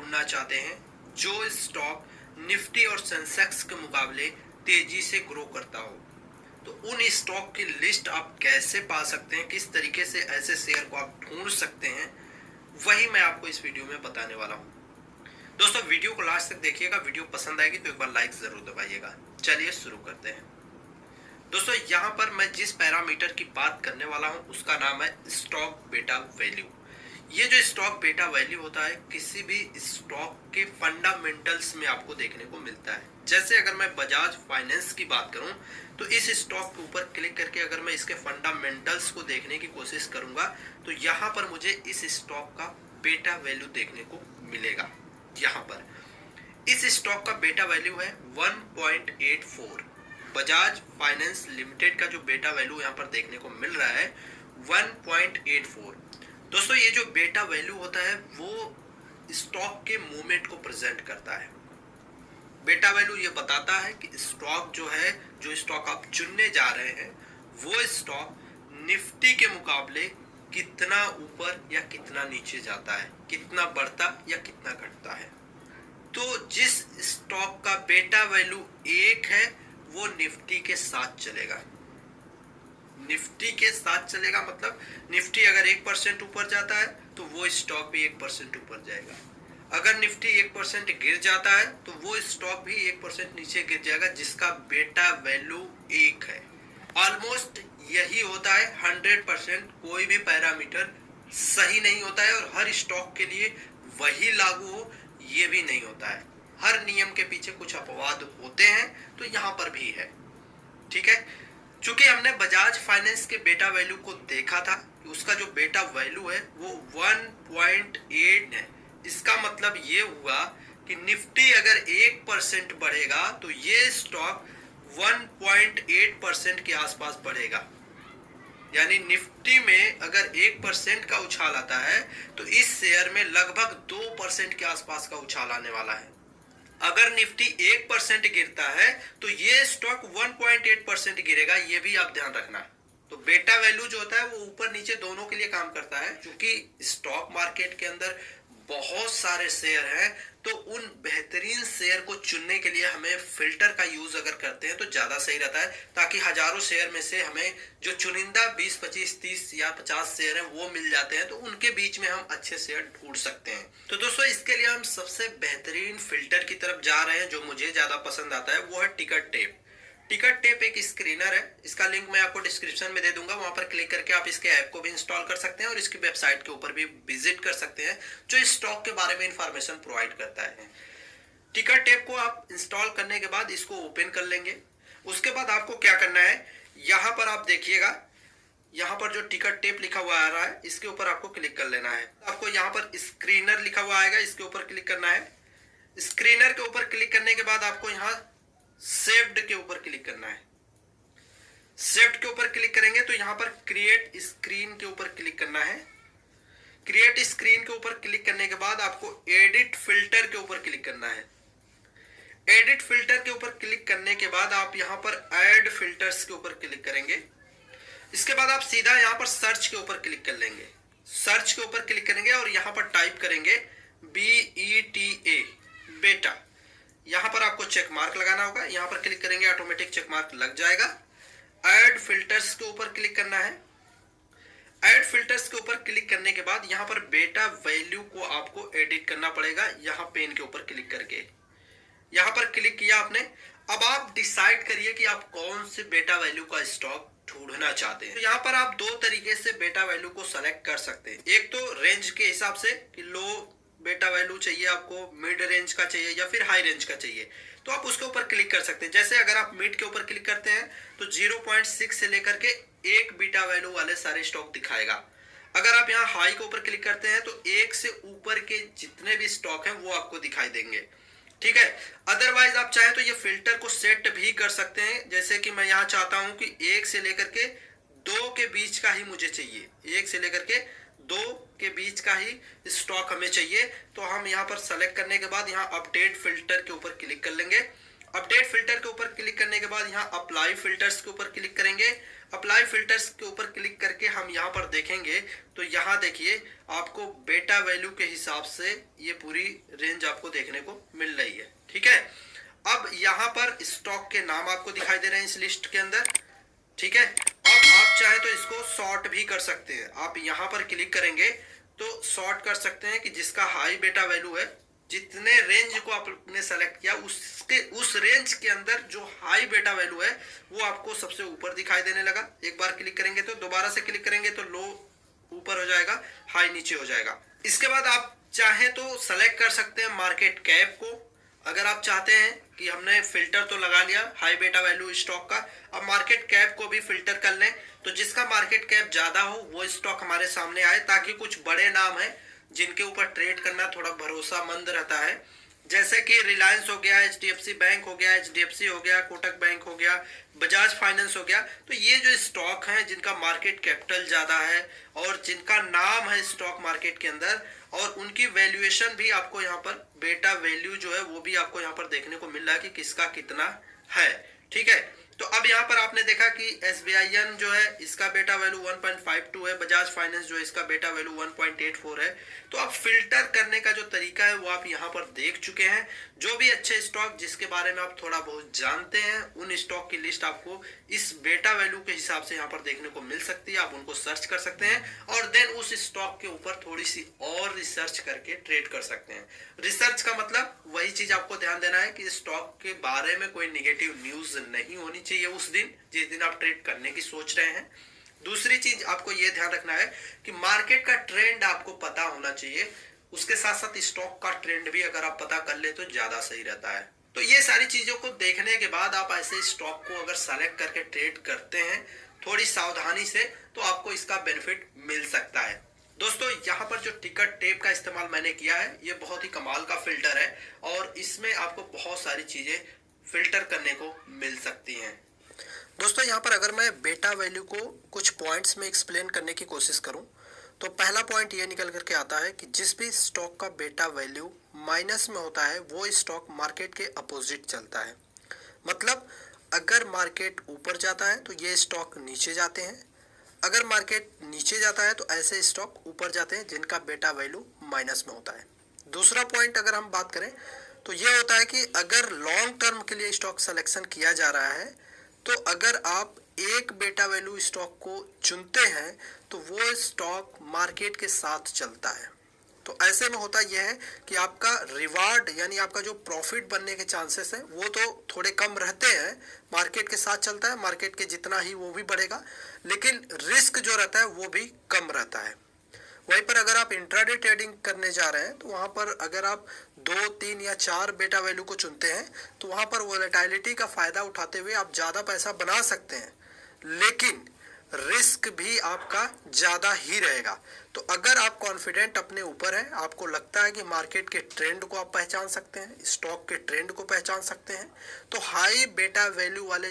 ढूंढना चाहते हैं जो स्टॉक निफ्टी और सेंसेक्स के मुकाबले तेजी से ग्रो करता हो, तो उन स्टॉक की लिस्ट आप कैसे पा सकते हैं, किस तरीके से ऐसे शेयर को आप ढूंढ सकते हैं, वही मैं आपको इस वीडियो में बताने वाला हूं। दोस्तों वीडियो को लास्ट तक देखिएगा, वीडियो पसंद आएगी तो एक बार लाइक जरूर दबाइएगा। चलिए शुरू करते हैं। दोस्तों यहाँ पर मैं जिस पैरामीटर की बात करने वाला हूँ उसका नाम है स्टॉक बेटा वैल्यू। ये जो स्टॉक बेटा वैल्यू होता है किसी भी स्टॉक के फंडामेंटल्स में आपको देखने को मिलता है। जैसे अगर मैं बजाज फाइनेंस की बात करूं तो इस स्टॉक के ऊपर क्लिक करके अगर मैं इसके फंडामेंटल्स को देखने की कोशिश करूंगा तो यहाँ पर मुझे इस स्टॉक का बेटा वैल्यू देखने को मिलेगा। यहाँ पर इस स्टॉक का बेटा वैल्यू है 1.84। बजाज फाइनेंस लिमिटेड का जो बेटा वैल्यू यहाँ पर देखने को मिल रहा है 1.84। दोस्तों ये जो बेटा वैल्यू होता है वो स्टॉक के मूवमेंट को प्रेजेंट करता है। बेटा वैल्यू ये बताता है कि स्टॉक जो है, जो स्टॉक आप चुनने जा रहे हैं वो स्टॉक निफ्टी के मुकाबले कितना ऊपर या कितना नीचे जाता है, कितना बढ़ता या कितना घटता है। तो जिस स्टॉक का बेटा वैल्यू 1 है वो निफ्टी के साथ चलेगा। निफ्टी के साथ चलेगा मतलब निफ्टी अगर 1% ऊपर जाता है तो वो स्टॉक भी 1% ऊपर जाएगा। अगर निफ्टी 1% गिर जाता है तो वो स्टॉक भी 1% नीचे गिर जाएगा जिसका बेटा वैल्यू 1 है। ऑलमोस्ट यही होता है। 100% कोई भी पैरामीटर सही नहीं होता है और हर स्टॉक के लिए वही लागू हो ये भी नहीं होता है। हर नियम के पीछे कुछ अपवाद होते हैं, तो यहां पर भी है। ठीक है, चूंकि हमने बजाज फाइनेंस के बेटा वैल्यू को देखा था कि उसका जो बेटा वैल्यू है वो 1.8 है। इसका मतलब ये हुआ कि निफ्टी अगर 1% बढ़ेगा तो ये स्टॉक 1.8% के आसपास बढ़ेगा। यानी निफ्टी में अगर 1% का उछाल आता है तो इस शेयर में लगभग 2% के आसपास का उछाल आने वाला है। अगर निफ्टी 1% गिरता है तो ये स्टॉक 1.8% गिरेगा, ये भी आप ध्यान रखना। तो बेटा वैल्यू जो होता है वो ऊपर नीचे दोनों के लिए काम करता है। क्योंकि स्टॉक मार्केट के अंदर बहुत सारे शेयर हैं तो उन बेहतरीन शेयर को चुनने के लिए हमें फिल्टर का यूज अगर करते हैं तो ज्यादा सही रहता है, ताकि हजारों शेयर में से हमें जो चुनिंदा 20, 25, 30 या 50 शेयर हैं वो मिल जाते हैं, तो उनके बीच में हम अच्छे शेयर ढूंढ सकते हैं। तो दोस्तों इसके लिए हम सबसे बेहतरीन फिल्टर की तरफ जा रहे हैं जो मुझे ज्यादा पसंद आता है, वो है टिकट टेप। टिकट टेप एक स्क्रीनर है, इसका लिंक मैं आपको डिस्क्रिप्शन में दे दूंगा। वहां पर क्लिक करके आप इसके ऐप को भी इंस्टॉल कर सकते हैं और इसकी वेबसाइट के ऊपर भी विजिट कर सकते हैं जो इस स्टॉक के बारे में इंफॉर्मेशन प्रोवाइड करता है। टिकट टेप को आप इंस्टॉल करने के बाद इसको ओपन कर लेंगे। उसके बाद आपको क्या करना है, यहां पर आप देखिएगा, यहाँ पर जो टिकट टेप लिखा हुआ आ रहा है इसके ऊपर आपको क्लिक कर लेना है। आपको यहाँ पर स्क्रीनर लिखा हुआ आएगा, इसके ऊपर क्लिक करना है। स्क्रीनर के ऊपर क्लिक करने के बाद आपको यहाँ सेव्ड के ऊपर क्लिक करना है। सेव्ड के ऊपर क्लिक करेंगे तो यहां पर क्रिएट स्क्रीन के ऊपर क्लिक करना है। क्रिएट स्क्रीन के ऊपर क्लिक करने के बाद आपको एडिट फिल्टर के ऊपर क्लिक करना है। एडिट फिल्टर के ऊपर क्लिक करने के बाद आप यहां पर ऐड फिल्टर्स के ऊपर क्लिक करेंगे। इसके बाद आप सीधा यहां पर सर्च के ऊपर क्लिक कर लेंगे। सर्च के ऊपर क्लिक करेंगे और यहां पर टाइप करेंगे BETA बेटा। यहां पर आपको चेक मार्क लगाना होगा, यहां पर क्लिक करेंगे ऑटोमेटिक चेक मार्क लग जाएगा। ऐड फिल्टर्स के ऊपर क्लिक करना है। ऐड फिल्टर्स के ऊपर क्लिक करने के बाद यहां पर बेटा वैल्यू को आपको एडिट करना पड़ेगा, यहां पेन के ऊपर क्लिक करके। यहां पर क्लिक किया आपने। अब आप डिसाइड करिए कि आप कौन से बेटा वैल्यू का स्टॉक ढूंढना चाहते हैं। तो यहाँ पर आप दो तरीके से बेटा वैल्यू को सेलेक्ट कर सकते हैं। एक तो रेंज के हिसाब से कि लो बेटा वैल्यू चाहिए आपको, मिड रेंज का चाहिए या फिर हाई रेंज का चाहिए, तो आप उसके ऊपर क्लिक कर सकते हैं। जैसे अगर आप मिड के ऊपर क्लिक करते हैं तो 0.6 से लेकर के 1 बीटा वैल्यू वाले सारे स्टॉक दिखाएगा। अगर आप यहाँ हाई के ऊपर क्लिक करते हैं तो 1 से ऊपर के जितने भी स्टॉक हैं वो आपको दिखाई देंगे। ठीक है, अदरवाइज आप चाहें तो ये फिल्टर को सेट भी कर सकते हैं। जैसे कि मैं यहाँ चाहता हूं कि 1 से लेकर के 2 के बीच का ही मुझे चाहिए, 1 से लेकर के 2 के बीच का ही स्टॉक हमें चाहिए, तो हम यहाँ पर सेलेक्ट करने के बाद यहाँ अपडेट फिल्टर के ऊपर क्लिक कर लेंगे अपडेट फिल्टर के ऊपर क्लिक करने के बाद यहाँ अप्लाई फिल्टर्स के ऊपर क्लिक करेंगे। अप्लाई फिल्टर्स के ऊपर क्लिक करके हम यहाँ पर देखेंगे तो यहाँ देखिए आपको बेटा वैल्यू के हिसाब से ये पूरी रेंज आपको देखने को मिल रही है। ठीक है, अब यहाँ पर स्टॉक के नाम आपको दिखाई दे रहे हैं इस लिस्ट के अंदर। ठीक है, अब आप चाहे तो इसको सॉर्ट भी कर सकते हैं। आप यहाँ पर क्लिक करेंगे तो सॉर्ट कर सकते हैं कि जिसका हाई बेटा वैल्यू है, जितने रेंज को आपने सेलेक्ट किया उसके उस रेंज के अंदर जो हाई बेटा वैल्यू है वो आपको सबसे ऊपर दिखाई देने लगा। एक बार क्लिक करेंगे तो, दोबारा से क्लिक करेंगे तो लो ऊपर हो जाएगा, हाई नीचे हो जाएगा। इसके बाद आप चाहें तो सेलेक्ट कर सकते हैं मार्केट कैप को। अगर आप चाहते हैं कि हमने फिल्टर तो लगा लिया हाई बेटा वैल्यू स्टॉक का, अब मार्केट कैप को भी फिल्टर कर लें तो जिसका मार्केट कैप ज्यादा हो वो स्टॉक हमारे सामने आए, ताकि कुछ बड़े नाम है जिनके ऊपर ट्रेड करना थोड़ा भरोसामंद रहता है, जैसे कि रिलायंस हो गया, HDFC बैंक हो गया, HDFC हो गया, कोटक बैंक हो गया, बजाज फाइनेंस हो गया। तो ये जो स्टॉक हैं जिनका मार्केट कैपिटल ज्यादा है और जिनका नाम है स्टॉक मार्केट के अंदर, और उनकी वैल्यूएशन भी आपको यहाँ पर बेटा वैल्यू जो है वो भी आपको यहाँ पर देखने को मिल रहा है कि किसका कितना है। ठीक है, तो अब यहाँ पर आपने देखा कि SBIN जो है इसका बेटा वैल्यू 1.52 है, बजाज फाइनेंस जो है इसका बेटा वैल्यू 1.84 है। तो अब फिल्टर करने का जो तरीका है वो आप यहाँ पर देख चुके हैं। जो भी अच्छे स्टॉक जिसके बारे में आप थोड़ा बहुत जानते हैं उन स्टॉक की लिस्ट आपको इस बेटा वैल्यू के हिसाब से यहाँ पर देखने को मिल सकती है। आप उनको सर्च कर सकते हैं और देन उस स्टॉक के ऊपर थोड़ी सी और रिसर्च करके ट्रेड कर सकते हैं। रिसर्च का मतलब वही चीज आपको ध्यान देना है कि स्टॉक के बारे में कोई निगेटिव न्यूज नहीं होनी चाहिए उस दिन जिस दिन आप ट्रेड करने की सोच रहे हैं। दूसरी चीज आपको यह ध्यान रखना है कि मार्केट का ट्रेंड आपको पता होना चाहिए, उसके साथ साथ स्टॉक का ट्रेंड भी अगर आप पता कर ले तो ज्यादा सही रहता है। तो ये सारी चीजों को देखने के बाद आप ऐसे स्टॉक को अगर सेलेक्ट करके ट्रेड करते हैं थोड़ी सावधानी से तो आपको इसका बेनिफिट मिल सकता है। दोस्तों यहाँ पर जो टिकट टेप का इस्तेमाल मैंने किया है ये बहुत ही कमाल का फिल्टर है और इसमें आपको बहुत सारी चीजें फिल्टर करने को मिल सकती हैं। दोस्तों यहाँ पर अगर मैं बेटा वैल्यू को कुछ पॉइंट्स में एक्सप्लेन करने की कोशिश करूं तो पहला पॉइंट ये निकल करके आता है कि जिस भी स्टॉक का बेटा वैल्यू माइनस में होता है वो स्टॉक मार्केट के अपोजिट चलता है। मतलब अगर मार्केट ऊपर जाता है तो ये स्टॉक नीचे जाते हैं, अगर मार्केट नीचे जाता है तो ऐसे स्टॉक ऊपर जाते हैं जिनका बेटा वैल्यू माइनस में होता है। दूसरा पॉइंट अगर हम बात करें तो ये होता है कि अगर लॉन्ग टर्म के लिए स्टॉक सिलेक्शन किया जा रहा है तो अगर आप एक बेटा वैल्यू स्टॉक को चुनते हैं तो वो स्टॉक मार्केट के साथ चलता है। तो ऐसे में होता यह है कि आपका रिवार्ड यानी आपका जो प्रॉफिट बनने के चांसेस हैं वो तो थोड़े कम रहते हैं, मार्केट के साथ चलता है, मार्केट के जितना ही वो भी बढ़ेगा, लेकिन रिस्क जो रहता है वो भी कम रहता है। वहीं पर अगर आप इंट्राडे ट्रेडिंग करने जा रहे हैं तो वहां पर अगर आप 2, 3 या 4 बेटा वैल्यू को चुनते हैं तो वहां पर वोलेटिलिटी का फायदा उठाते हुए आप ज्यादा पैसा बना सकते हैं, लेकिन रिस्क भी आपका ज्यादा ही रहेगा। तो अगर आप कॉन्फिडेंट अपने ऊपर हैं, आपको लगता है कि मार्केट के ट्रेंड को आप पहचान सकते हैं, स्टॉक के ट्रेंड को पहचान सकते हैं, तो हाई बेटा वैल्यू वाले